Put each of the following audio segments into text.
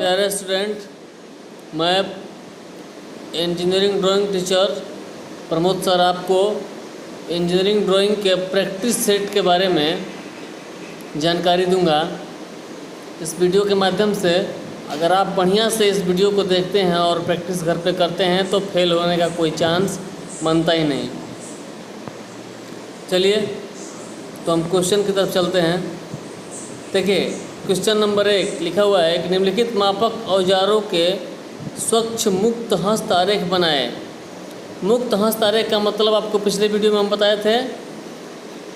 प्यारे स्टूडेंट, मैं engineering drawing teacher Pramod sir आपको इंजीनियरिंग ड्राइंग के प्रैक्टिस सेट के बारे में जानकारी दूंगा। इस वीडियो के माध्यम से अगर आप बढ़िया से इस वीडियो को देखते हैं और प्रैक्टिस घर पे करते हैं तो फेल होने का कोई चांस बनता ही नहीं। चलिए तो हम क्वेश्चन की तरफ चलते हैं। देखिए, क्वेश्चन नंबर 1 लिखा हुआ है कि निम्नलिखित मापक औजारों के स्वच्छ मुक्त हस्त आरेख बनाए। मुक्त हस्त आरेख का मतलब आपको पिछले वीडियो में हम बताए थे।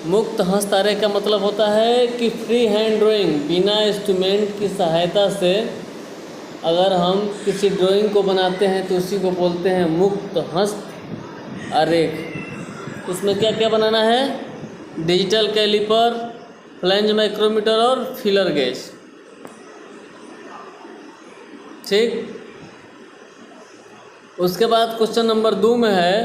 मुक्त हस्त आरेख का मतलब होता है कि फ्री हैंड ड्राइंग, बिना इंस्ट्रूमेंट की सहायता से अगर हम किसी ड्राइंग को बनाते हैं तो उसी को बोलते हैं मुक्त हस्त आरेख। उसमें क्या क्या बनाना है? डिजिटल कैलिपर, फ्लैंज माइक्रोमीटर और फीलर गेज। ठीक। उसके बाद क्वेश्चन नंबर 2 में है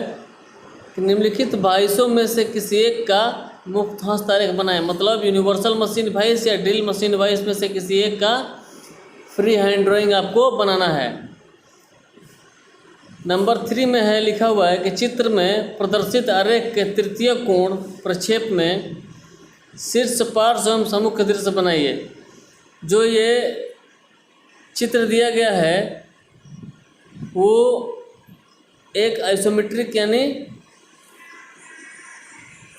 कि निम्नलिखित बाइसों में से किसी एक का मुक्त हस्त आरेख बनाएं। मतलब यूनिवर्सल मशीन वाइस या ड्रिल मशीन वाइस में से किसी एक का फ्री हैंड ड्राइंग आपको बनाना है। नंबर 3 में है लिखा हुआ है कि चित्र में प्रदर्शित आरेख के तृतीय कोण प्रक्षेप में शीर्ष पार्श्व एवं सम्मुख दृश्य बनाइए। जो ये चित्र दिया गया है वो एक आइसोमेट्रिक यानी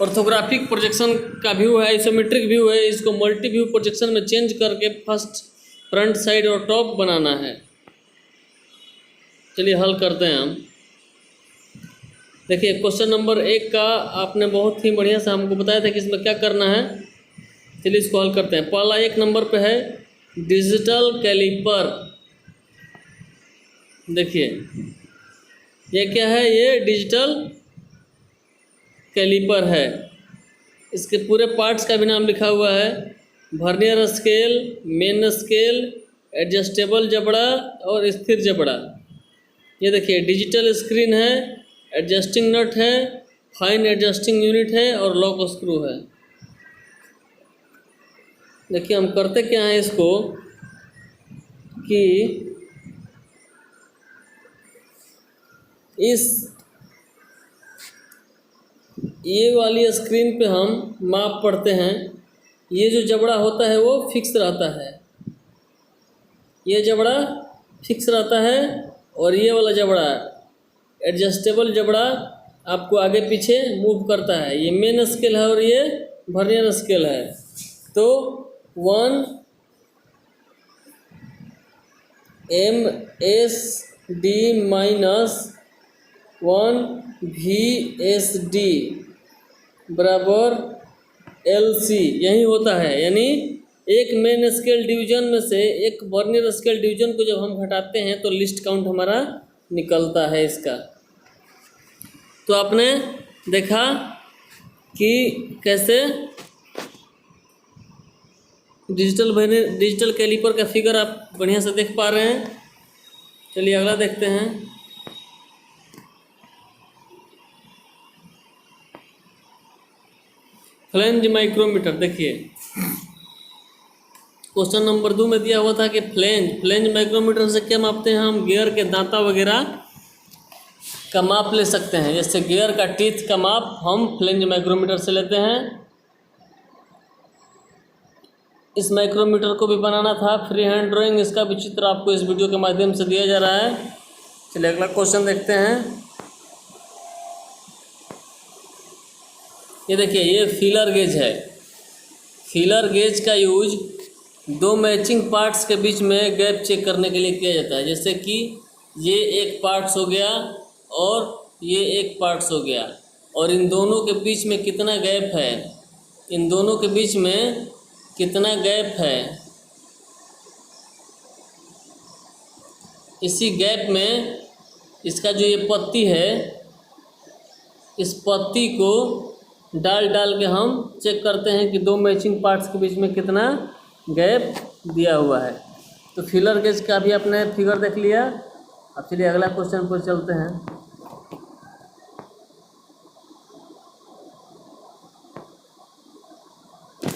ऑर्थोग्राफिक प्रोजेक्शन का व्यू है, आइसोमेट्रिक व्यू है। इसको मल्टी व्यू प्रोजेक्शन में चेंज करके फर्स्ट, फ्रंट, साइड और टॉप बनाना है। चलिए हल करते हैं हम। देखिए, क्वेश्चन नंबर 1 का आपने बहुत ही बढ़िया से हमको बताया था कि इसमें क्या करना है। चलिए इसको हल करते हैं। पहला 1 नंबर पे है डिजिटल कैलिपर। देखिए ये क्या है? ये डिजिटल कैलिपर है। इसके पूरे पार्ट्स का भी नाम लिखा हुआ है। Vernier scale, main scale, adjustable जबड़ा और स्थिर जबड़ा। ये देखिए डिजिटल स्क्रीन है, एडजस्टिंग नट है, फाइन एडजस्टिंग यूनिट है और लॉक स्क्रू है। देखिए हम करते क्या हैं इसको कि ये वाली स्क्रीन पे हम माप पढ़ते हैं। ये जो जबड़ा होता है वो फिक्स रहता है, ये जबड़ा फिक्स रहता है और ये वाला जबड़ा एडजस्टेबल जबड़ा आपको आगे पीछे मूव करता है। ये मेन स्केल है और ये वर्नियर स्केल है। तो 1 MSD माइनस 1 VSD बराबर LC यही होता है। यानी एक मेन स्केल डिवीजन में से एक वर्नियर स्केल डिवीजन को जब हम घटाते हैं तो लिस्ट काउंट हमारा निकलता है इसका। तो आपने देखा कि कैसे डिजिटल कैलिपर का फिगर आप बढ़िया से देख पा रहे हैं। चलिए अगला देखते हैं। Flange micrometer. देखिए क्वेश्चन नंबर 2 में दिया हुआ था कि फ्लैंज माइक्रोमीटर से क्या मापते हैं हम? गियर के दांता वगैरह का माप ले सकते हैं। जैसे गियर का टीथ का माप हम फ्लैंज माइक्रोमीटर से लेते हैं। इस माइक्रोमीटर को भी बनाना था फ्री हैंड ड्राइंग। इसका भी चित्र आपको इस वीडियो के माध्यम से दिया जा रहा है। चलिए अगला क्वेश्चन देखते हैं। ये देखिए ये फीलर गेज है। फीलर गेज का यूज 2 मैचिंग पार्ट्स के बीच में गैप चेक करने के लिए किया जाता है। जैसे कि ये एक पार्ट्स हो गया और ये एक पार्ट्स हो गया और इन दोनों के बीच में कितना गैप है, इन दोनों के बीच में कितना गैप है। इसी गैप में इसका जो ये पत्ती है, इस पत्ती को डाल के हम चेक करते हैं कि 2 मैचिंग पार्ट्स के बीच में कितना गैप दिया हुआ है। तो फीलर गेज का भी आपने फिगर देख लिया। अब चलिए अगला क्वेश्चन पर चलते हैं।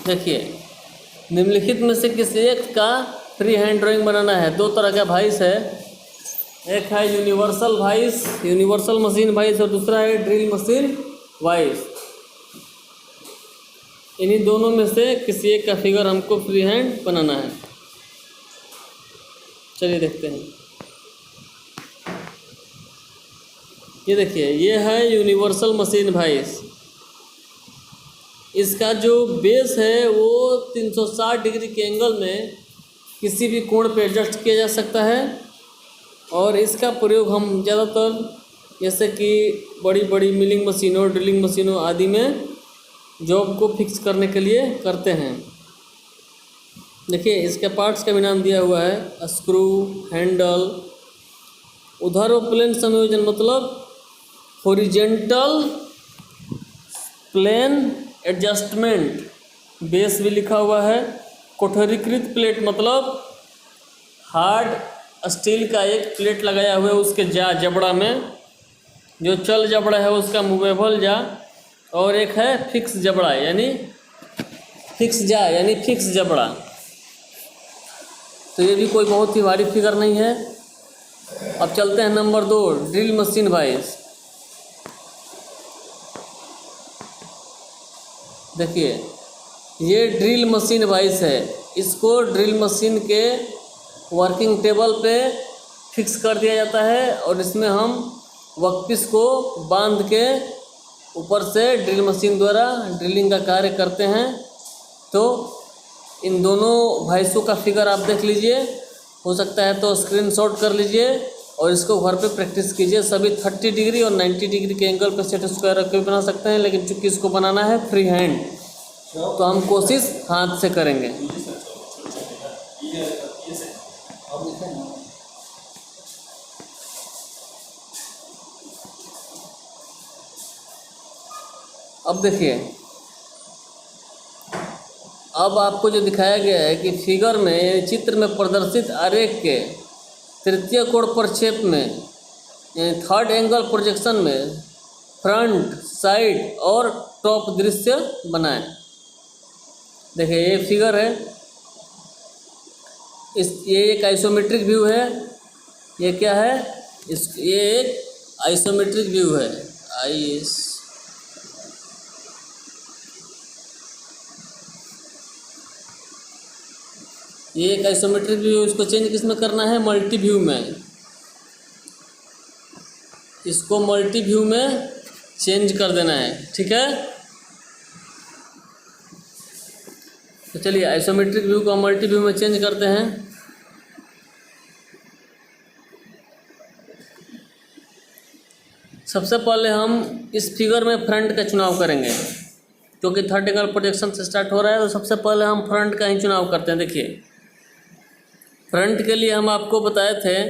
देखिए निम्नलिखित में से किसी एक का फ्री हैंड ड्राइंग बनाना है। दो तरह का वाइस है, एक है universal vice, universal machine vice, और दूसरा है ड्रिल मशीन वाइस। इन्हीं दोनों में से किसी एक का फिगर हमको फ्री हैंड बनाना है। चलिए देखते हैं। ये देखिए, ये है यूनिवर्सल मशीन वाइस। इसका जो बेस है वो 360 डिग्री के एंगल में किसी भी कोण पे एडजस्ट किया जा सकता है, और इसका प्रयोग हम ज़्यादातर जैसे कि बड़ी बड़ी मिलिंग मशीनों, ड्रिलिंग मशीनों आदि में जॉब को फिक्स करने के लिए करते हैं। देखिए, इसके पार्ट्स का भी नाम दिया हुआ है, स्क्रू, हैंडल, उधर प्लेन संयोजन मतलब हॉरिजेंटल प्लेन एडजस्टमेंट, बेस भी लिखा हुआ है। कोठरीकृत प्लेट मतलब हार्ड स्टील का एक प्लेट लगाया हुआ है उसके जबड़ा में, जो चल जबड़ा है उसका मूवेबल जा, और एक है फिक्स जबड़ा यानी फिक्स जबड़ा। तो ये भी कोई बहुत ही भारी फिगर नहीं है। अब चलते हैं नंबर 2, ड्रिल मशीन वाइस। देखिए, ये ड्रिल मशीन वाइस है। इसको ड्रिल मशीन के वर्किंग टेबल पे फिक्स कर दिया जाता है, और इसमें हम वर्कपीस को बांध के ऊपर से ड्रिल मशीन द्वारा ड्रिलिंग का कार्य करते हैं। तो इन दोनों वाइसों का फिगर आप देख लीजिए, हो सकता है तो स्क्रीनशॉट कर लीजिए और इसको घर पे प्रैक्टिस कीजिए। सभी 30 डिग्री और 90 डिग्री के एंगल पर सेट स्क्वायर रख के भी बना सकते हैं, लेकिन चूंकि इसको बनाना है फ्री हैंड तो हम कोशिश हाथ से करेंगे। अब देखिए, अब आपको जो दिखाया गया है कि फिगर में, चित्र में प्रदर्शित आरेख के तृतीय कोण प्रक्षेप में यानी थर्ड एंगल प्रोजेक्शन में फ्रंट, साइड और टॉप दृश्य बनाएं। देखिए, ये फिगर है, ये एक आइसोमेट्रिक व्यू है। ये क्या है? ये एक आइसोमेट्रिक व्यू है, ये एक आइसोमेट्रिक व्यू। इसको चेंज किस में करना है? मल्टी व्यू में। इसको मल्टी व्यू में चेंज कर देना है, ठीक है। तो चलिए आइसोमेट्रिक व्यू को मल्टी व्यू में चेंज करते हैं। सबसे पहले हम इस फिगर में फ्रंट का चुनाव करेंगे, क्योंकि थर्ड एंगल प्रोजेक्शन से स्टार्ट हो रहा है, तो सबसे पहले हम फ्रंट का ही चुनाव करते हैं। देखिए, फ्रंट के लिए हम आपको बताए थे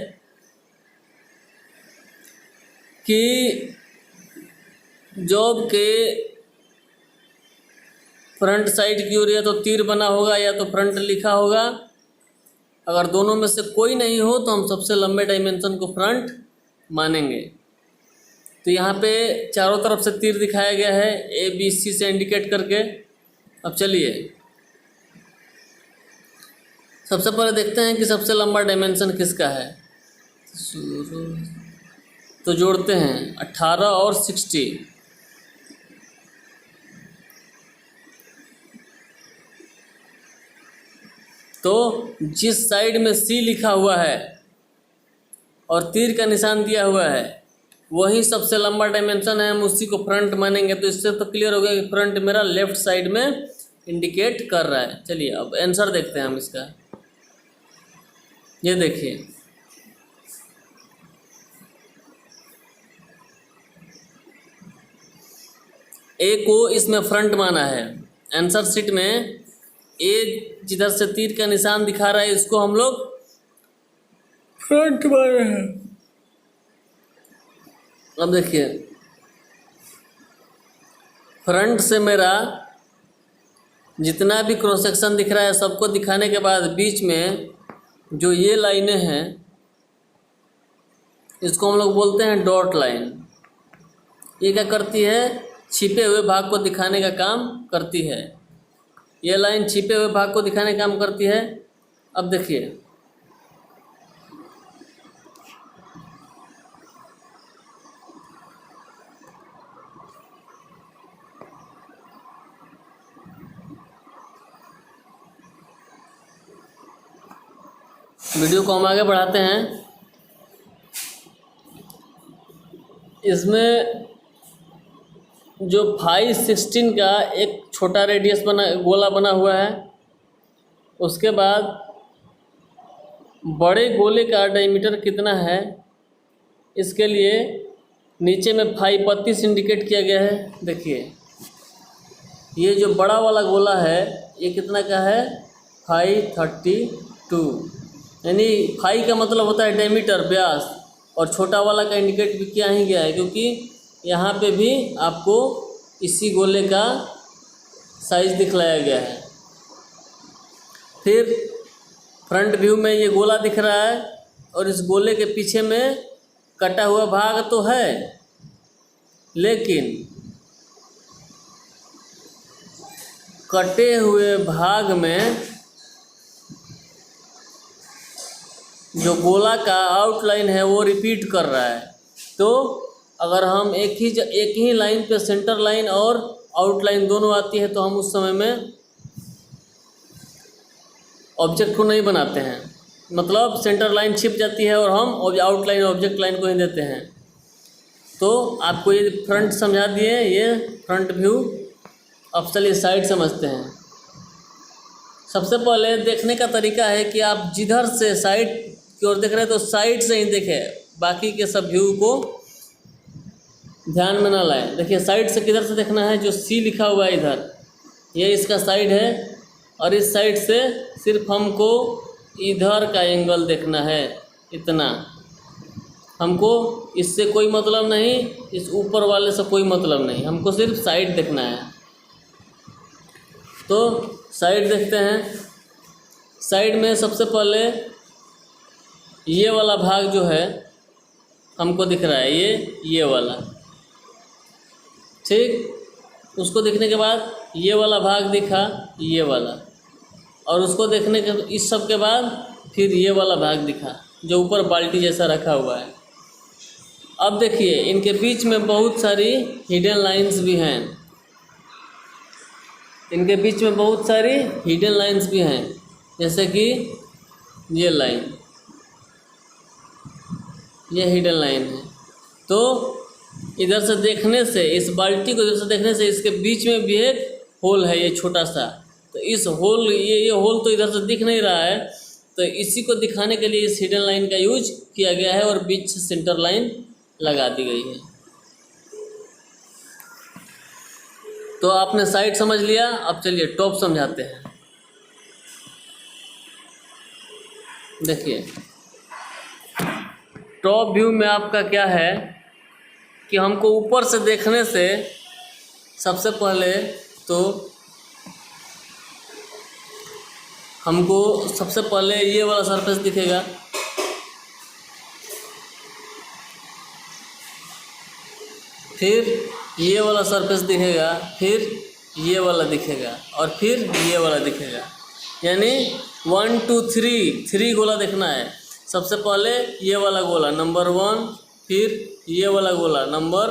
कि जॉब के फ्रंट साइड की ओर या तो तीर बना होगा या तो फ्रंट लिखा होगा। अगर दोनों में से कोई नहीं हो तो हम सबसे लंबे डायमेंशन को फ्रंट मानेंगे। तो यहाँ पे चारों तरफ से तीर दिखाया गया है, ABC से इंडिकेट करके। अब चलिए सबसे पहले देखते हैं कि सबसे लंबा डायमेंशन किसका है। तो जोड़ते हैं 18 और 60। तो जिस साइड में C लिखा हुआ है और तीर का निशान दिया हुआ है वही सबसे लंबा डायमेंशन है, हम उसी को फ्रंट मानेंगे। तो इससे तो क्लियर हो गया कि फ्रंट मेरा लेफ्ट साइड में इंडिकेट कर रहा है। चलिए अब आंसर देखते हैं हम इसका। ये देखिए, ए को इसमें फ्रंट माना है। आंसर शीट में ए जिधर से तीर का निशान दिखा रहा है इसको हम लोग फ्रंट माने हैं। अब देखिए, फ्रंट से मेरा जितना भी क्रॉस सेक्शन दिख रहा है सबको दिखाने के बाद बीच में जो ये लाइनें हैं इसको हम लोग बोलते हैं डॉट लाइन। ये क्या करती है? छिपे हुए भाग को दिखाने का काम करती है। ये लाइन छिपे हुए भाग को दिखाने का काम करती है। अब देखिए, वीडियो को हम आगे बढ़ाते हैं। इसमें जो 5/16 का एक छोटा रेडियस गोला बना हुआ है, उसके बाद बड़े गोले का डायमीटर कितना है, इसके लिए नीचे में 5/32 इंडिकेट किया गया है। देखिए, ये जो बड़ा वाला गोला है ये कितना का है, 532, यानी 5 का मतलब होता है डायमीटर, व्यास, और छोटा वाला का इंडिकेट भी किया ही गया है, क्योंकि यहाँ पे भी आपको इसी गोले का साइज दिखलाया गया है। फिर फ्रंट व्यू में ये गोला दिख रहा है, और इस गोले के पीछे में कटा हुआ भाग तो है, लेकिन कटे हुए भाग में जो गोला का आउटलाइन है वो रिपीट कर रहा है। तो अगर हम एक ही लाइन पे सेंटर लाइन और आउटलाइन दोनों आती है तो हम उस समय में ऑब्जेक्ट को नहीं बनाते हैं, मतलब सेंटर लाइन छिप जाती है और हम आउटलाइन ऑब्जेक्ट लाइन को ही देते हैं। तो आपको ये फ्रंट समझा दिए, ये फ्रंट व्यू। अब चलिए साइड समझते हैं। सबसे पहले देखने का तरीका है कि आप जिधर से साइड की ओर देख रहे हैं तो साइड से ही देखें, बाकी के सब व्यू को ध्यान में ना लाएं। देखिए साइड से किधर से देखना है, जो सी लिखा हुआ है इधर, ये इसका साइड है, और इस साइड से सिर्फ हमको इधर का एंगल देखना है, इतना। हमको इससे कोई मतलब नहीं, इस ऊपर वाले से कोई मतलब नहीं, हमको सिर्फ साइड देखना है। तो साइड देखते हैं। साइड में सबसे पहले ये वाला भाग जो है हमको दिख रहा है, ये वाला, ठीक। उसको देखने के बाद ये वाला भाग दिखा, ये वाला, और उसको देखने के इस सब के बाद फिर ये वाला भाग दिखा जो ऊपर बाल्टी जैसा रखा हुआ है। अब देखिए इनके बीच में बहुत सारी हिडन लाइंस भी हैं, इनके बीच में बहुत सारी हिडन लाइंस भी हैं, जैसे कि ये लाइन, ये हिडन लाइन है। तो इधर से देखने से, इस बाल्टी को इधर से देखने से इसके बीच में भी एक होल है, ये छोटा सा। तो इस होल, ये होल तो इधर से दिख नहीं रहा है, तो इसी को दिखाने के लिए इस हिडन लाइन का यूज किया गया है और बीच से सेंटर लाइन लगा दी गई है। तो आपने साइड समझ लिया। अब चलिए टॉप समझाते हैं। देखिए टॉप व्यू में आपका क्या है कि हमको ऊपर से देखने से सबसे पहले तो हमको सबसे पहले ये वाला सरफेस दिखेगा, फिर ये वाला सरफेस दिखेगा, फिर ये वाला दिखेगा, और फिर ये वाला दिखेगा। यानी 1 2 3 गोला देखना है। सबसे पहले ये वाला गोला नंबर 1, फिर ये वाला गोला नंबर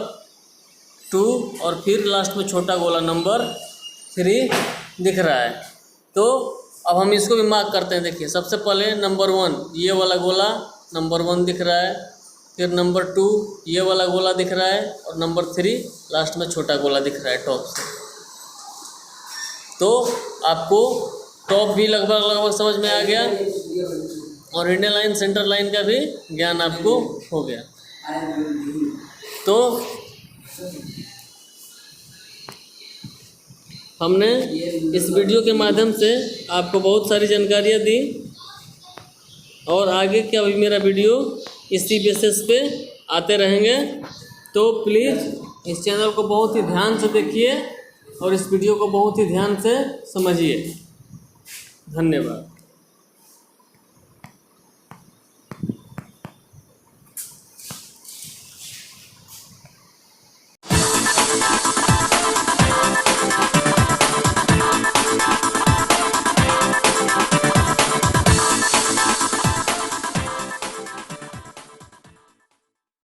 2, और फिर लास्ट में छोटा गोला नंबर 3 दिख रहा है। तो अब हम इसको भी मार्क करते हैं। देखिए सबसे पहले नंबर 1 ये वाला गोला नंबर 1 दिख रहा है, फिर नंबर 2 ये वाला गोला दिख रहा है, और नंबर 3 लास्ट में छोटा गोला दिख रहा है टॉप से। तो आपको टॉप भी लगभग समझ में आ गया, और हिडन लाइन सेंटर लाइन का भी ज्ञान आपको हो गया। तो हमने इस वीडियो के माध्यम से आपको बहुत सारी जानकारियाँ दी, और आगे का भी मेरा वीडियो इसी बेसिस पे आते रहेंगे। तो प्लीज़ इस चैनल को बहुत ही ध्यान से देखिए और इस वीडियो को बहुत ही ध्यान से समझिए। धन्यवाद।